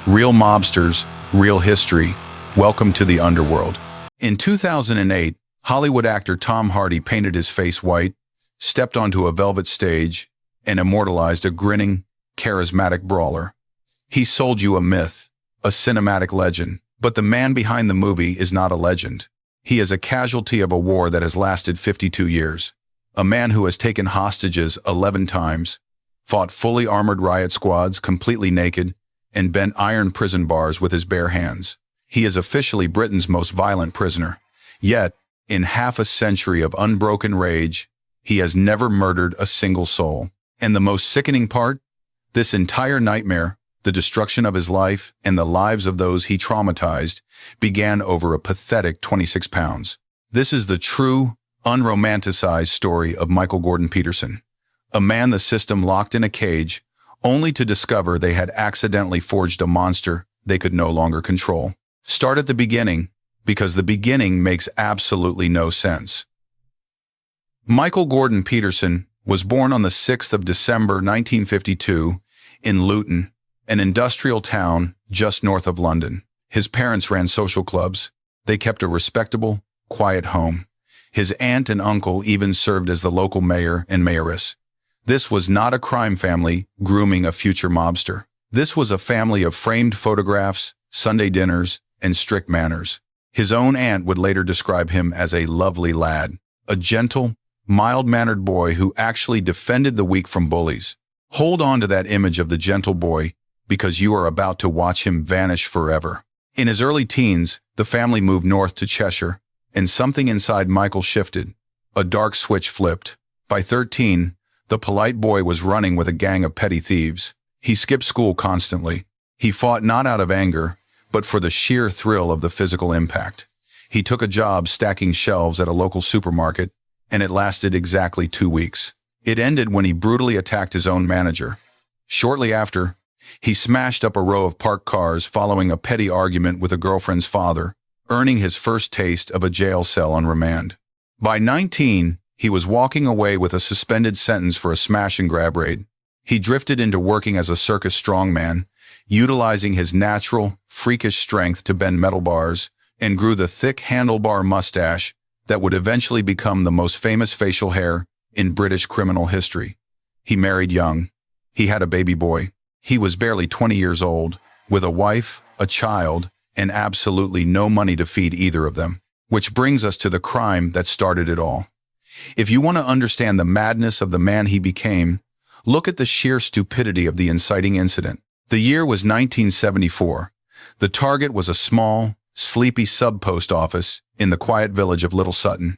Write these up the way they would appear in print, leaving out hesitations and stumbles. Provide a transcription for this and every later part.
Real mobsters, real history. Welcome to the underworld. In 2008, Hollywood actor Tom Hardy painted his face white, stepped onto a velvet stage, and immortalized a grinning, charismatic brawler. He sold you a myth, a cinematic legend. But the man behind the movie is not a legend. He is a casualty of a war that has lasted 52 years. A man who has taken hostages 11 times, fought fully armored riot squads completely naked, and bent iron prison bars with his bare hands. He is officially Britain's most violent prisoner. Yet, in half a century of unbroken rage, he has never murdered a single soul. And the most sickening part? This entire nightmare, the destruction of his life and the lives of those he traumatized, began over a pathetic 26 pounds. This is the true, unromanticized story of Michael Gordon Peterson, a man the system locked in a cage, only to discover they had accidentally forged a monster they could no longer control. Start at the beginning, because the beginning makes absolutely no sense. Michael Gordon Peterson was born on the 6th of December 1952 in Luton, an industrial town just north of London. His parents ran social clubs. They kept a respectable, quiet home. His aunt and uncle even served as the local mayor and mayoress. This was not a crime family grooming a future mobster. This was a family of framed photographs, Sunday dinners, and strict manners. His own aunt would later describe him as a lovely lad, a gentle, mild-mannered boy who actually defended the weak from bullies. Hold on to that image of the gentle boy, because you are about to watch him vanish forever. In his early teens, the family moved north to Cheshire, and something inside Michael shifted. A dark switch flipped. By 13, the polite boy was running with a gang of petty thieves. He skipped school constantly. He fought not out of anger, but for the sheer thrill of the physical impact. He took a job stacking shelves at a local supermarket, and it lasted exactly 2 weeks. It ended when he brutally attacked his own manager. Shortly after, he smashed up a row of parked cars following a petty argument with a girlfriend's father, earning his first taste of a jail cell on remand. By 19, he was walking away with a suspended sentence for a smash-and-grab raid. He drifted into working as a circus strongman, utilizing his natural, freakish strength to bend metal bars, and grew the thick handlebar mustache that would eventually become the most famous facial hair in British criminal history. He married young. He had a baby boy. He was barely 20 years old, with a wife, a child, and absolutely no money to feed either of them. Which brings us to the crime that started it all. If you want to understand the madness of the man he became, look at the sheer stupidity of the inciting incident. The year was 1974. The target was a small, sleepy sub-post office in the quiet village of Little Sutton.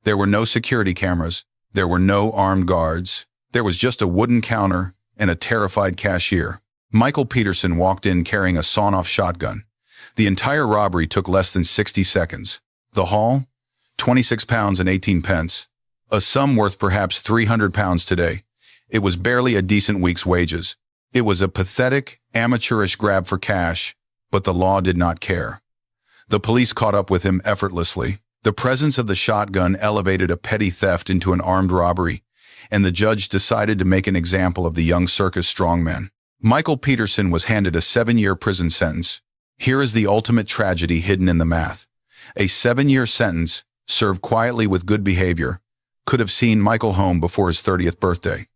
There were no security cameras. There were no armed guards. There was just a wooden counter and a terrified cashier. Michael Peterson walked in carrying a sawn-off shotgun. The entire robbery took less than 60 seconds. The haul? 26 pounds and 18 pence. A sum worth perhaps 300 pounds today. It was barely a decent week's wages. It was a pathetic, amateurish grab for cash, but the law did not care. The police caught up with him effortlessly. The presence of the shotgun elevated a petty theft into an armed robbery, and the judge decided to make an example of the young circus strongman. Michael Peterson was handed a 7-year prison sentence. Here is the ultimate tragedy hidden in the math. A 7-year sentence, served quietly with good behavior, could have seen Michael home before his 30th birthday.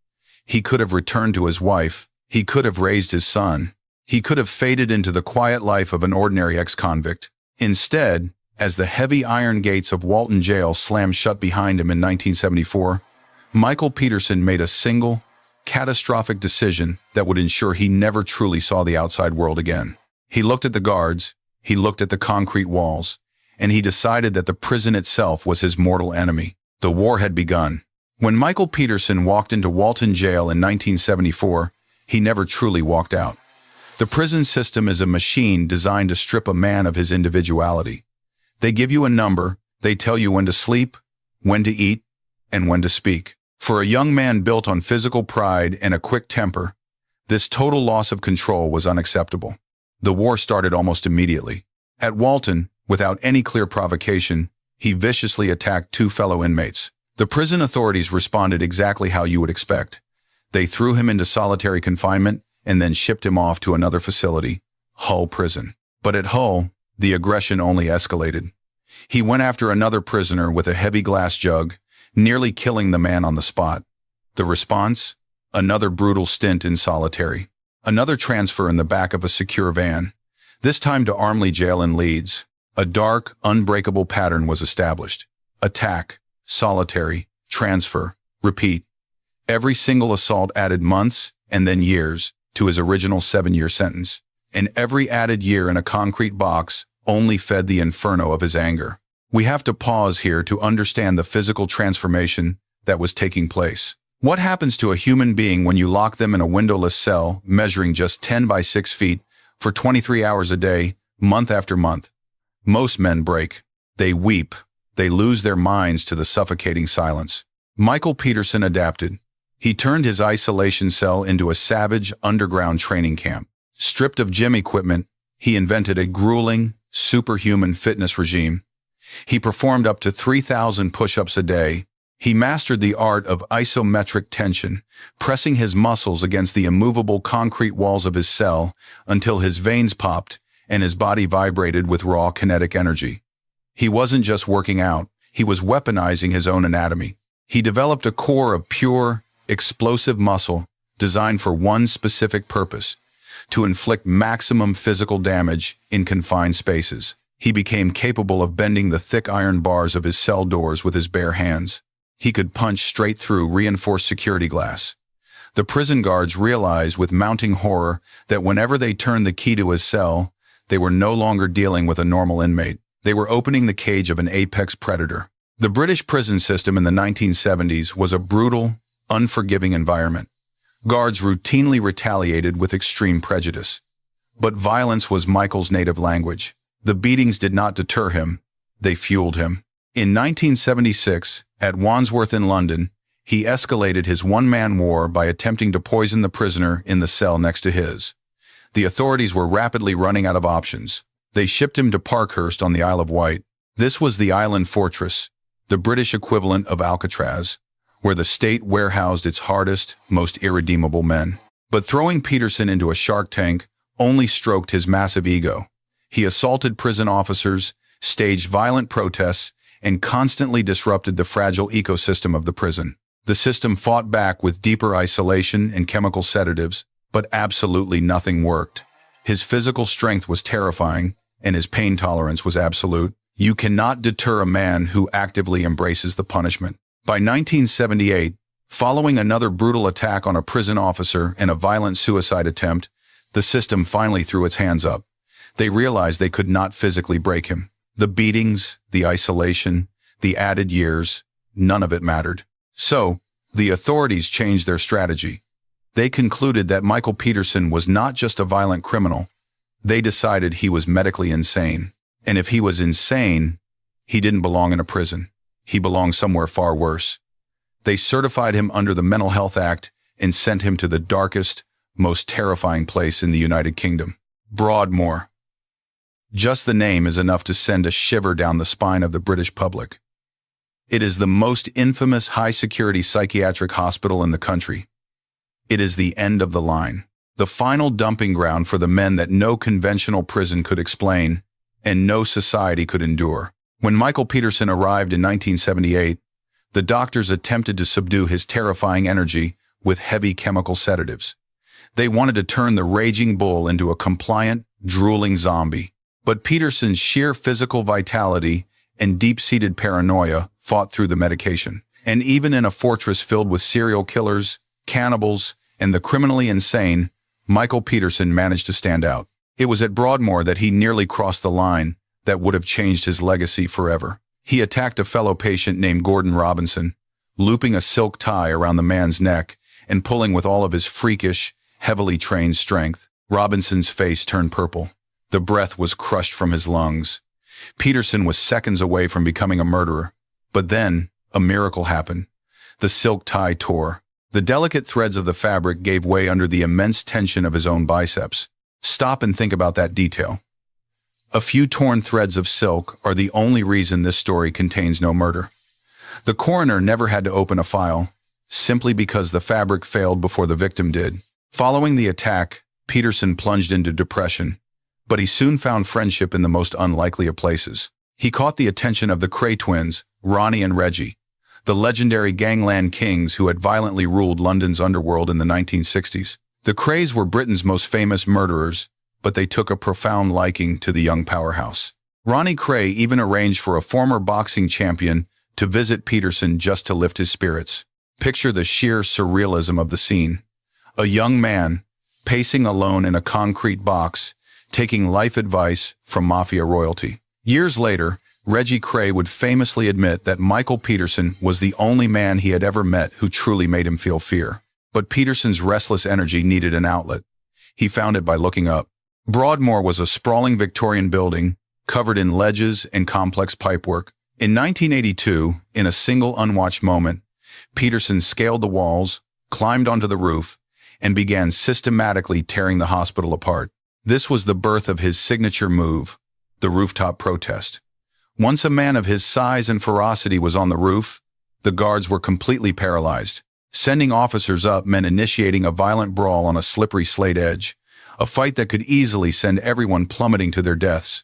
He could have returned to his wife. He could have raised his son. He could have faded into the quiet life of an ordinary ex-convict. Instead, as the heavy iron gates of Walton Jail slammed shut behind him in 1974, Michael Peterson made a single, catastrophic decision that would ensure he never truly saw the outside world again. He looked at the guards, he looked at the concrete walls, and he decided that the prison itself was his mortal enemy. The war had begun. When Michael Peterson walked into Walton Jail in 1974, he never truly walked out. The prison system is a machine designed to strip a man of his individuality. They give you a number, they tell you when to sleep, when to eat, and when to speak. For a young man built on physical pride and a quick temper, this total loss of control was unacceptable. The war started almost immediately. At Walton, without any clear provocation, he viciously attacked 2 fellow inmates. The prison authorities responded exactly how you would expect. They threw him into solitary confinement and then shipped him off to another facility, Hull Prison. But at Hull, the aggression only escalated. He went after another prisoner with a heavy glass jug, nearly killing the man on the spot. The response? Another brutal stint in solitary. Another transfer in the back of a secure van. This time to Armley Jail in Leeds. A dark, unbreakable pattern was established. Attack, solitary, transfer, repeat. Every single assault added months, and then years, to his original 7-year sentence. And every added year in a concrete box only fed the inferno of his anger. We have to pause here to understand the physical transformation that was taking place. What happens to a human being when you lock them in a windowless cell measuring just 10 by 6 feet for 23 hours a day, month after month? Most men break. They weep. They lose their minds to the suffocating silence. Michael Peterson adapted. He turned his isolation cell into a savage underground training camp. Stripped of gym equipment, he invented a grueling, superhuman fitness regime. He performed up to 3,000 push-ups a day. He mastered the art of isometric tension, pressing his muscles against the immovable concrete walls of his cell until his veins popped and his body vibrated with raw kinetic energy. He wasn't just working out, he was weaponizing his own anatomy. He developed a core of pure, explosive muscle designed for one specific purpose: to inflict maximum physical damage in confined spaces. He became capable of bending the thick iron bars of his cell doors with his bare hands. He could punch straight through reinforced security glass. The prison guards realized with mounting horror that whenever they turned the key to his cell, they were no longer dealing with a normal inmate. They were opening the cage of an apex predator. The British prison system in the 1970s was a brutal, unforgiving environment. Guards routinely retaliated with extreme prejudice. But violence was Michael's native language. The beatings did not deter him, they fueled him. In 1976, at Wandsworth in London, he escalated his one-man war by attempting to poison the prisoner in the cell next to his. The authorities were rapidly running out of options. They shipped him to Parkhurst on the Isle of Wight. This was the island fortress, the British equivalent of Alcatraz, where the state warehoused its hardest, most irredeemable men. But throwing Peterson into a shark tank only stroked his massive ego. He assaulted prison officers, staged violent protests, and constantly disrupted the fragile ecosystem of the prison. The system fought back with deeper isolation and chemical sedatives, but absolutely nothing worked. His physical strength was terrifying, and his pain tolerance was absolute. You cannot deter a man who actively embraces the punishment. By 1978, following another brutal attack on a prison officer and a violent suicide attempt, the system finally threw its hands up. They realized they could not physically break him. The beatings, the isolation, the added years, none of it mattered. So, the authorities changed their strategy. They concluded that Michael Peterson was not just a violent criminal. They decided he was medically insane. And if he was insane, he didn't belong in a prison. He belonged somewhere far worse. They certified him under the Mental Health Act and sent him to the darkest, most terrifying place in the United Kingdom. Broadmoor. Just the name is enough to send a shiver down the spine of the British public. It is the most infamous high-security psychiatric hospital in the country. It is the end of the line, the final dumping ground for the men that no conventional prison could explain and no society could endure. When Michael Peterson arrived in 1978, the doctors attempted to subdue his terrifying energy with heavy chemical sedatives. They wanted to turn the raging bull into a compliant, drooling zombie. But Peterson's sheer physical vitality and deep-seated paranoia fought through the medication. And even in a fortress filled with serial killers, cannibals, and the criminally insane, Michael Peterson managed to stand out. It was at Broadmoor that he nearly crossed the line that would have changed his legacy forever. He attacked a fellow patient named Gordon Robinson, looping a silk tie around the man's neck and pulling with all of his freakish, heavily trained strength. Robinson's face turned purple. The breath was crushed from his lungs. Peterson was seconds away from becoming a murderer. But then, a miracle happened. The silk tie tore. The delicate threads of the fabric gave way under the immense tension of his own biceps. Stop and think about that detail. A few torn threads of silk are the only reason this story contains no murder. The coroner never had to open a file, simply because the fabric failed before the victim did. Following the attack, Peterson plunged into depression. But he soon found friendship in the most unlikely of places. He caught the attention of the Kray Twins, Ronnie and Reggie, the legendary gangland kings who had violently ruled London's underworld in the 1960s. The Krays were Britain's most famous murderers, but they took a profound liking to the young powerhouse. Ronnie Kray even arranged for a former boxing champion to visit Peterson just to lift his spirits. Picture the sheer surrealism of the scene. A young man, pacing alone in a concrete box, taking life advice from mafia royalty. Years later, Reggie Kray would famously admit that Michael Peterson was the only man he had ever met who truly made him feel fear. But Peterson's restless energy needed an outlet. He found it by looking up. Broadmoor was a sprawling Victorian building, covered in ledges and complex pipework. In 1982, in a single unwatched moment, Peterson scaled the walls, climbed onto the roof, and began systematically tearing the hospital apart. This was the birth of his signature move, the rooftop protest. Once a man of his size and ferocity was on the roof, the guards were completely paralyzed. Sending officers up meant initiating a violent brawl on a slippery slate edge, a fight that could easily send everyone plummeting to their deaths.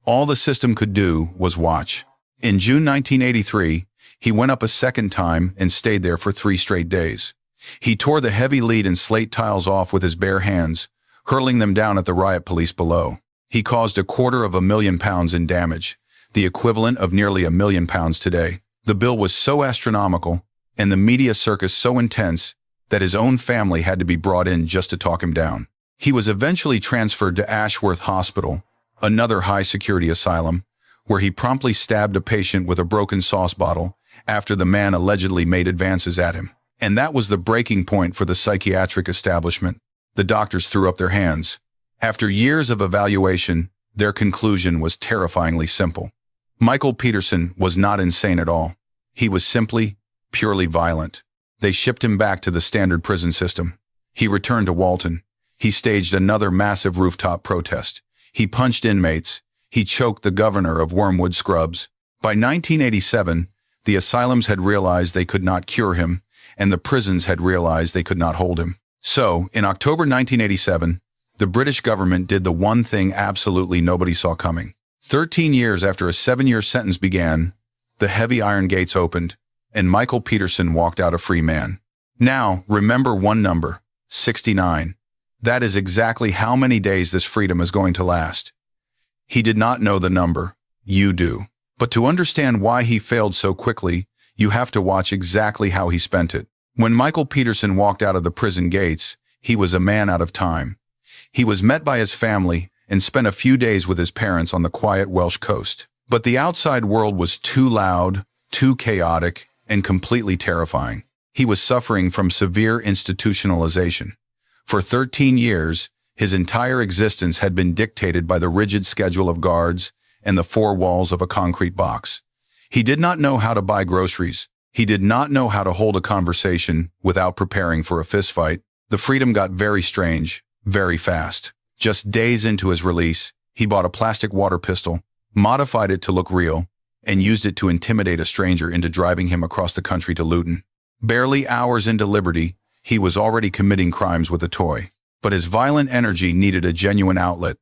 All the system could do was watch. In June 1983, he went up a second time and stayed there for 3 straight days. He tore the heavy lead and slate tiles off with his bare hands, hurling them down at the riot police below. He caused £250,000 in damage, the equivalent of nearly £1 million today. The bill was so astronomical, and the media circus so intense, that his own family had to be brought in just to talk him down. He was eventually transferred to Ashworth Hospital, another high-security asylum, where he promptly stabbed a patient with a broken sauce bottle after the man allegedly made advances at him. And that was the breaking point for the psychiatric establishment. The doctors threw up their hands. After years of evaluation, their conclusion was terrifyingly simple. Michael Peterson was not insane at all. He was simply, purely violent. They shipped him back to the standard prison system. He returned to Walton. He staged another massive rooftop protest. He punched inmates. He choked the governor of Wormwood Scrubs. By 1987, the asylums had realized they could not cure him, and the prisons had realized they could not hold him. So, in October 1987, the British government did the one thing absolutely nobody saw coming. 13 years after a 7-year sentence began, the heavy iron gates opened, and Michael Peterson walked out a free man. Now, remember one number, 69. That is exactly how many days this freedom is going to last. He did not know the number. You do. But to understand why he failed so quickly, you have to watch exactly how he spent it. When Michael Peterson walked out of the prison gates, he was a man out of time. He was met by his family and spent a few days with his parents on the quiet Welsh coast. But the outside world was too loud, too chaotic, and completely terrifying. He was suffering from severe institutionalization. For 13 years, his entire existence had been dictated by the rigid schedule of guards and the 4 walls of a concrete box. He did not know how to buy groceries. He did not know how to hold a conversation without preparing for a fistfight. The freedom got very strange, very fast. Just days into his release, he bought a plastic water pistol, modified it to look real, and used it to intimidate a stranger into driving him across the country to Luton. Barely hours into liberty, he was already committing crimes with a toy. But his violent energy needed a genuine outlet.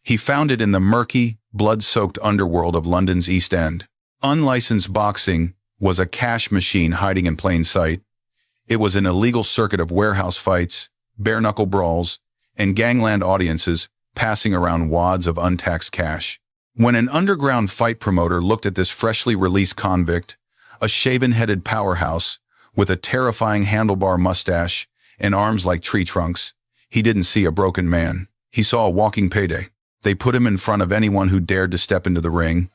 He found it in the murky, blood-soaked underworld of London's East End. Unlicensed boxing was a cash machine hiding in plain sight. It was an illegal circuit of warehouse fights, bare-knuckle brawls, and gangland audiences passing around wads of untaxed cash. When an underground fight promoter looked at this freshly released convict, a shaven-headed powerhouse with a terrifying handlebar mustache and arms like tree trunks, he didn't see a broken man. He saw a walking payday. They put him in front of anyone who dared to step into the ring,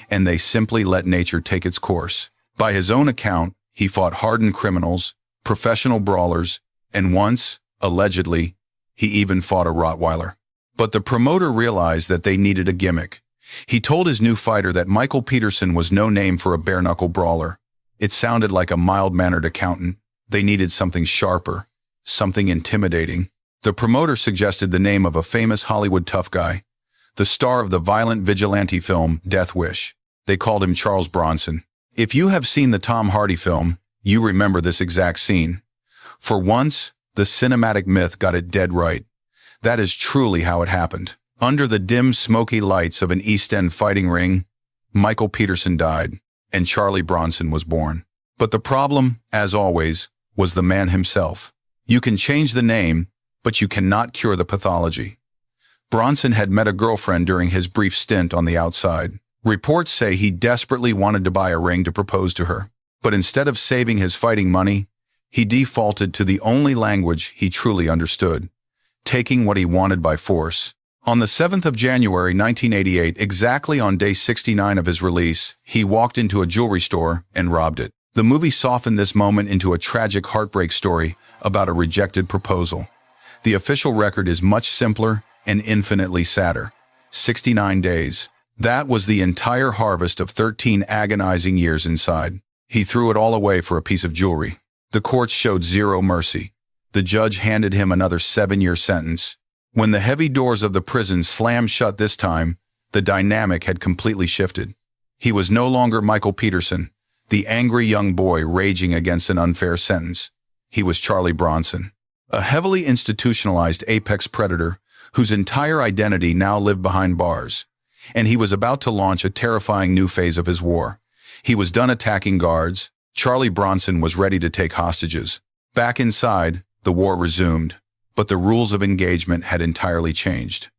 and they simply let nature take its course. By his own account, he fought hardened criminals, professional brawlers, and once, allegedly, he even fought a Rottweiler. But the promoter realized that they needed a gimmick. He told his new fighter that Michael Peterson was no name for a bare-knuckle brawler. It sounded like a mild-mannered accountant. They needed something sharper, something intimidating. The promoter suggested the name of a famous Hollywood tough guy, the star of the violent vigilante film Death Wish. They called him Charles Bronson. If you have seen the Tom Hardy film, you remember this exact scene. For once, the cinematic myth got it dead right. That is truly how it happened. Under the dim, smoky lights of an East End fighting ring, Michael Peterson died, and Charlie Bronson was born. But the problem, as always, was the man himself. You can change the name, but you cannot cure the pathology. Bronson had met a girlfriend during his brief stint on the outside. Reports say he desperately wanted to buy a ring to propose to her. But instead of saving his fighting money, he defaulted to the only language he truly understood, taking what he wanted by force. On the 7th of January 1988, exactly on day 69 of his release, he walked into a jewelry store and robbed it. The movie softened this moment into a tragic heartbreak story about a rejected proposal. The official record is much simpler and infinitely sadder. 69 days. That was the entire harvest of 13 agonizing years inside. He threw it all away for a piece of jewelry. The courts showed zero mercy. The judge handed him another 7-year sentence. When the heavy doors of the prison slammed shut this time, the dynamic had completely shifted. He was no longer Michael Peterson, the angry young boy raging against an unfair sentence. He was Charlie Bronson, a heavily institutionalized apex predator whose entire identity now lived behind bars. And he was about to launch a terrifying new phase of his war. He was done attacking guards. Charlie Bronson was ready to take hostages. Back inside, the war resumed, but the rules of engagement had entirely changed.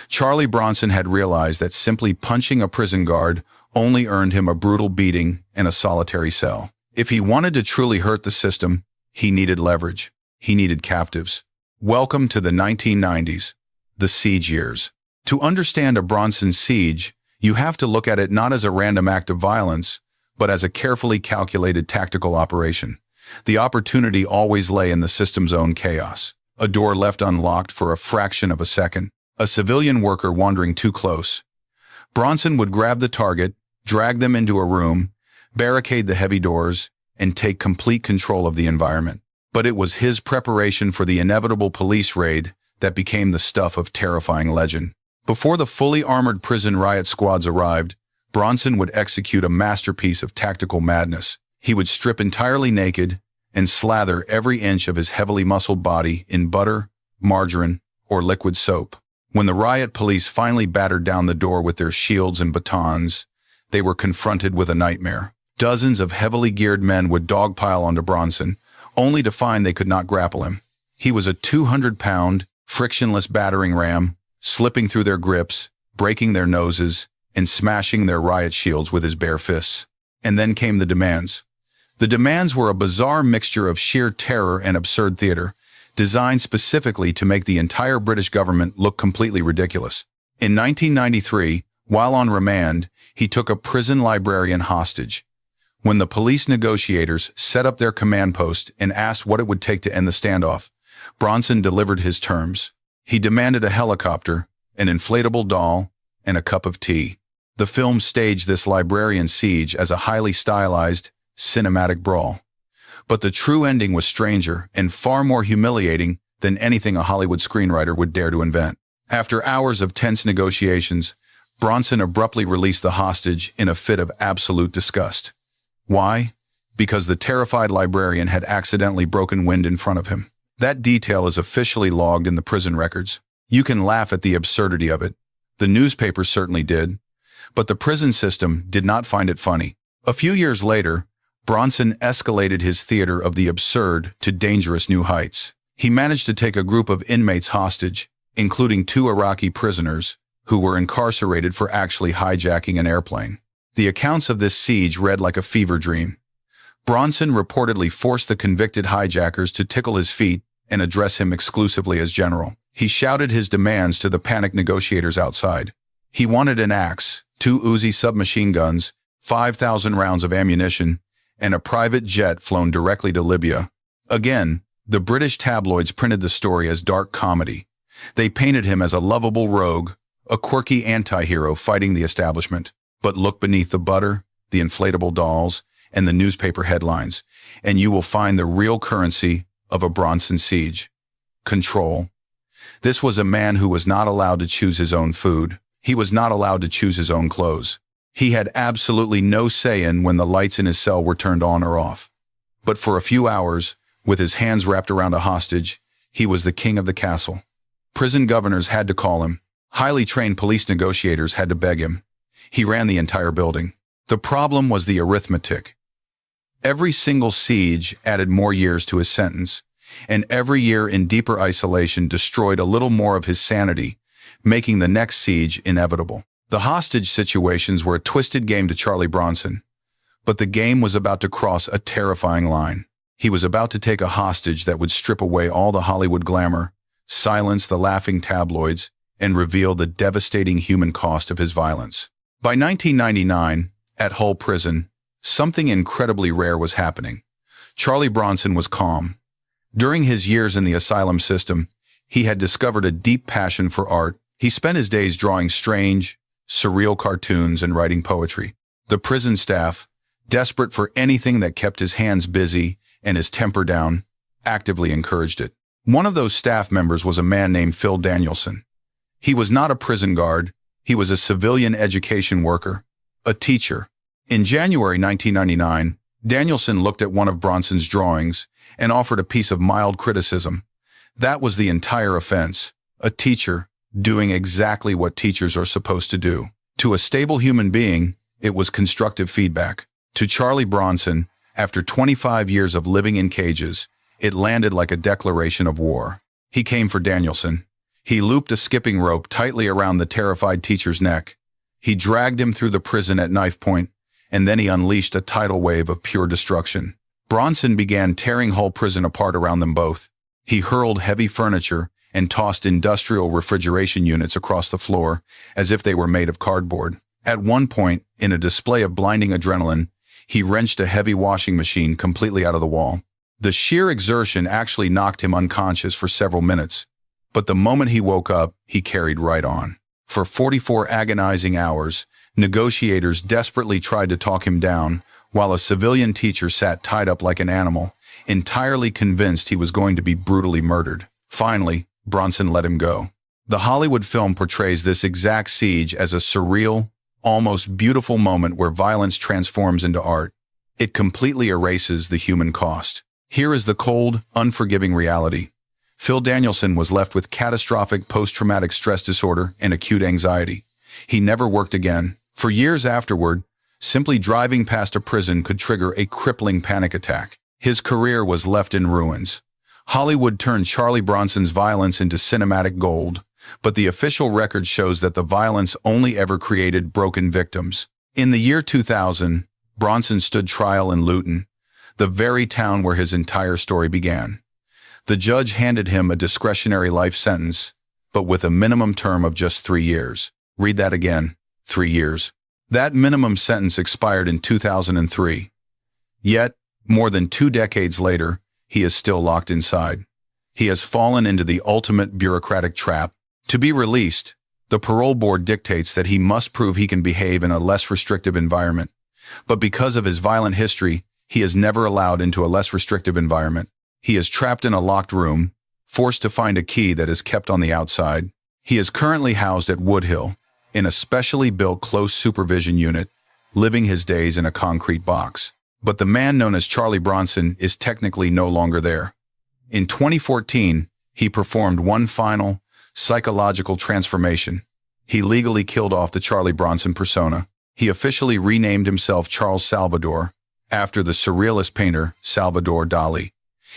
Charlie Bronson had realized that simply punching a prison guard only earned him a brutal beating and a solitary cell. If he wanted to truly hurt the system, he needed leverage. He needed captives. Welcome to the 1990s, the siege years. To understand a Bronson siege, you have to look at it not as a random act of violence, but as a carefully calculated tactical operation. The opportunity always lay in the system's own chaos. A door left unlocked for a fraction of a second. A civilian worker wandering too close. Bronson would grab the target, drag them into a room, barricade the heavy doors, and take complete control of the environment. But it was his preparation for the inevitable police raid that became the stuff of terrifying legend. Before the fully armored prison riot squads arrived, Bronson would execute a masterpiece of tactical madness. He would strip entirely naked and slather every inch of his heavily muscled body in butter, margarine, or liquid soap. When the riot police finally battered down the door with their shields and batons, they were confronted with a nightmare. Dozens of heavily geared men would dogpile onto Bronson, only to find they could not grapple him. He was a 200-pound, frictionless battering ram, slipping through their grips, breaking their noses, and smashing their riot shields with his bare fists. And then came the demands. The demands were a bizarre mixture of sheer terror and absurd theater, designed specifically to make the entire British government look completely ridiculous. In 1993, while on remand, he took a prison librarian hostage. When the police negotiators set up their command post and asked what it would take to end the standoff, Bronson delivered his terms. He demanded a helicopter, an inflatable doll, and a cup of tea. The film staged this librarian siege as a highly stylized, cinematic brawl. But the true ending was stranger and far more humiliating than anything a Hollywood screenwriter would dare to invent. After hours of tense negotiations, Bronson abruptly released the hostage in a fit of absolute disgust. Why? Because the terrified librarian had accidentally broken wind in front of him. That detail is officially logged in the prison records. You can laugh at the absurdity of it. The newspapers certainly did. But the prison system did not find it funny. A few years later, Bronson escalated his theater of the absurd to dangerous new heights. He managed to take a group of inmates hostage, including 2 Iraqi prisoners, who were incarcerated for actually hijacking an airplane. The accounts of this siege read like a fever dream. Bronson reportedly forced the convicted hijackers to tickle his feet and address him exclusively as general. He shouted his demands to the panicked negotiators outside. He wanted an axe, 2 Uzi submachine guns, 5,000 rounds of ammunition, and a private jet flown directly to Libya. Again, the British tabloids printed the story as dark comedy. They painted him as a lovable rogue, a quirky anti-hero fighting the establishment. But look beneath the butter, the inflatable dolls, and the newspaper headlines, and you will find the real currency of a Bronson siege. Control. This was a man who was not allowed to choose his own food. He was not allowed to choose his own clothes. He had absolutely no say in when the lights in his cell were turned on or off. But for a few hours, with his hands wrapped around a hostage, he was the king of the castle. Prison governors had to call him. Highly trained police negotiators had to beg him. He ran the entire building. The problem was the arithmetic. Every single siege added more years to his sentence, and every year in deeper isolation destroyed a little more of his sanity, making the next siege inevitable. The hostage situations were a twisted game to Charlie Bronson, but the game was about to cross a terrifying line. He was about to take a hostage that would strip away all the Hollywood glamour, silence the laughing tabloids, and reveal the devastating human cost of his violence. By 1999, at Hull Prison, something incredibly rare was happening. Charlie Bronson was calm. During his years in the asylum system, he had discovered a deep passion for art. He spent his days drawing strange, surreal cartoons and writing poetry. The prison staff, desperate for anything that kept his hands busy and his temper down, actively encouraged it. One of those staff members was a man named Phil Danielson. He was not a prison guard. He was a civilian education worker, a teacher. In January 1999, Danielson looked at one of Bronson's drawings and offered a piece of mild criticism. That was the entire offense. A teacher doing exactly what teachers are supposed to do. To a stable human being, it was constructive feedback. To Charlie Bronson, after 25 years of living in cages, it landed like a declaration of war. He came for Danielson. He looped a skipping rope tightly around the terrified teacher's neck. He dragged him through the prison at knife point, and then he unleashed a tidal wave of pure destruction. Bronson began tearing Hull Prison apart around them both. He hurled heavy furniture and tossed industrial refrigeration units across the floor as if they were made of cardboard. At one point, in a display of blinding adrenaline, he wrenched a heavy washing machine completely out of the wall. The sheer exertion actually knocked him unconscious for several minutes, but the moment he woke up, he carried right on. For 44 agonizing hours, negotiators desperately tried to talk him down, while a civilian teacher sat tied up like an animal, entirely convinced he was going to be brutally murdered. Finally, Bronson let him go. The Hollywood film portrays this exact siege as a surreal, almost beautiful moment where violence transforms into art. It completely erases the human cost. Here is the cold, unforgiving reality. Phil Danielson was left with catastrophic post-traumatic stress disorder and acute anxiety. He never worked again. For years afterward, simply driving past a prison could trigger a crippling panic attack. His career was left in ruins. Hollywood turned Charlie Bronson's violence into cinematic gold, but the official record shows that the violence only ever created broken victims. In the year 2000, Bronson stood trial in Luton, the very town where his entire story began. The judge handed him a discretionary life sentence, but with a minimum term of just 3 years. Read that again, 3 years. That minimum sentence expired in 2003. Yet, more than 2 decades later, he is still locked inside. He has fallen into the ultimate bureaucratic trap. To be released, the parole board dictates that he must prove he can behave in a less restrictive environment. But because of his violent history, he is never allowed into a less restrictive environment. He is trapped in a locked room, forced to find a key that is kept on the outside. He is currently housed at Woodhill, in a specially built close supervision unit, living his days in a concrete box. But the man known as Charlie Bronson is technically no longer there. In 2014, he performed one final, psychological transformation. He legally killed off the Charlie Bronson persona. He officially renamed himself Charles Salvador, after the surrealist painter Salvador Dali.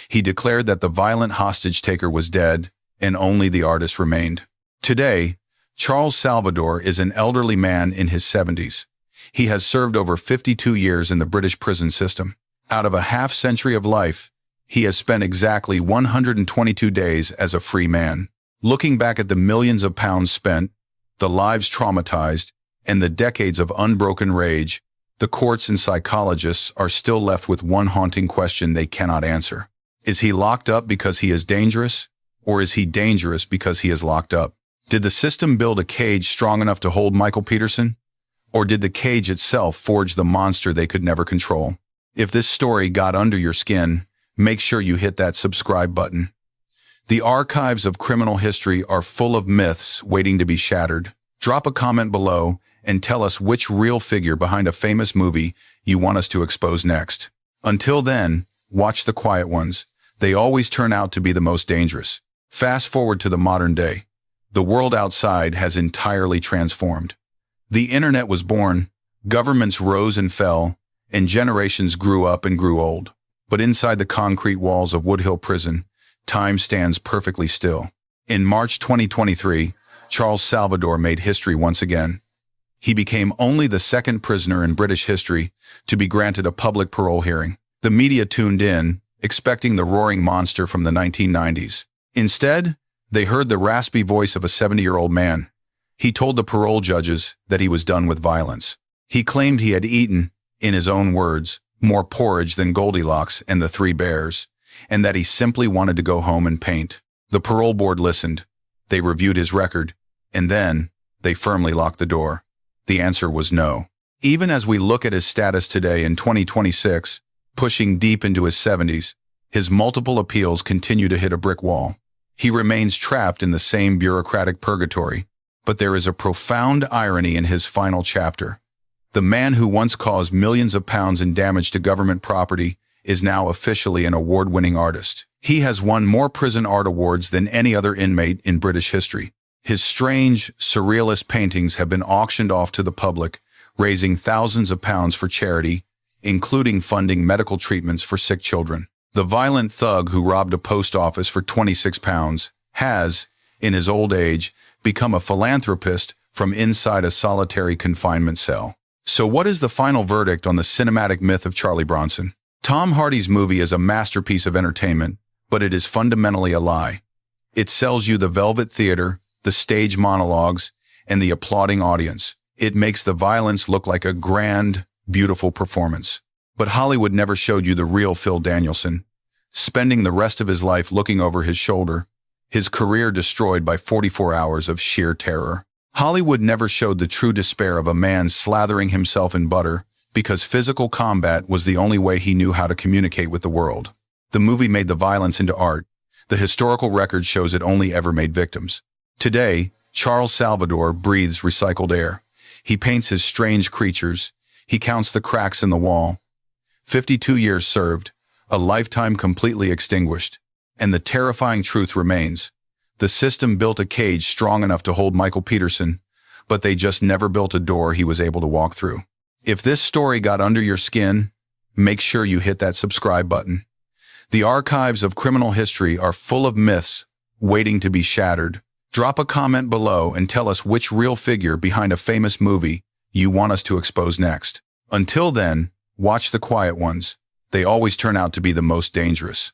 He declared that the violent hostage-taker was dead, and only the artist remained. Today, Charles Salvador is an elderly man in his 70s. He has served over 52 years in the British prison system. Out of a half-century of life, he has spent exactly 122 days as a free man. Looking back at the millions of pounds spent, the lives traumatized, and the decades of unbroken rage, the courts and psychologists are still left with one haunting question they cannot answer. Is he locked up because he is dangerous, or is he dangerous because he is locked up? Did the system build a cage strong enough to hold Michael Peterson? Or did the cage itself forge the monster they could never control? If this story got under your skin, make sure you hit that subscribe button. The archives of criminal history are full of myths waiting to be shattered. Drop a comment below and tell us which real figure behind a famous movie you want us to expose next. Until then, watch the quiet ones. They always turn out to be the most dangerous. Fast forward to the modern day. the world outside has entirely transformed. The internet was born, governments rose and fell, and generations grew up and grew old. But inside the concrete walls of Wood Hill Prison, time stands perfectly still. In March 2023, Charles Salvador made history once again. He became only the second prisoner in British history to be granted a public parole hearing. The media tuned in, expecting the roaring monster from the 1990s. Instead, they heard the raspy voice of a 70-year-old man. He told the parole judges that he was done with violence. He claimed he had eaten, in his own words, more porridge than Goldilocks and the Three Bears, and that he simply wanted to go home and paint. The parole board listened. They reviewed his record, and then they firmly locked the door. The answer was no. Even as we look at his status today in 2026, pushing deep into his 70s, his multiple appeals continue to hit a brick wall. He remains trapped in the same bureaucratic purgatory, but there is a profound irony in his final chapter. The man who once caused millions of pounds in damage to government property is now officially an award-winning artist. He has won more prison art awards than any other inmate in British history. His strange, surrealist paintings have been auctioned off to the public, raising thousands of pounds for charity, including funding medical treatments for sick children. The violent thug who robbed a post office for £26 has, in his old age, become a philanthropist from inside a solitary confinement cell. So what is the final verdict on the cinematic myth of Charlie Bronson? Tom Hardy's movie is a masterpiece of entertainment, but it is fundamentally a lie. It sells you the Velvet Theater, the stage monologues, and the applauding audience. It makes the violence look like a grand, beautiful performance. But Hollywood never showed you the real Phil Danielson, spending the rest of his life looking over his shoulder, his career destroyed by 44 hours of sheer terror. Hollywood never showed the true despair of a man slathering himself in butter because physical combat was the only way he knew how to communicate with the world. The movie made the violence into art. The historical record shows it only ever made victims. Today, Charles Salvador breathes recycled air. He paints his strange creatures. He counts the cracks in the wall. 52 years served, a lifetime completely extinguished. And the terrifying truth remains. The system built a cage strong enough to hold Michael Peterson, but they just never built a door he was able to walk through. If this story got under your skin, make sure you hit that subscribe button. The archives of criminal history are full of myths waiting to be shattered. Drop a comment below and tell us which real figure behind a famous movie you want us to expose next. Until then, watch the quiet ones. They always turn out to be the most dangerous.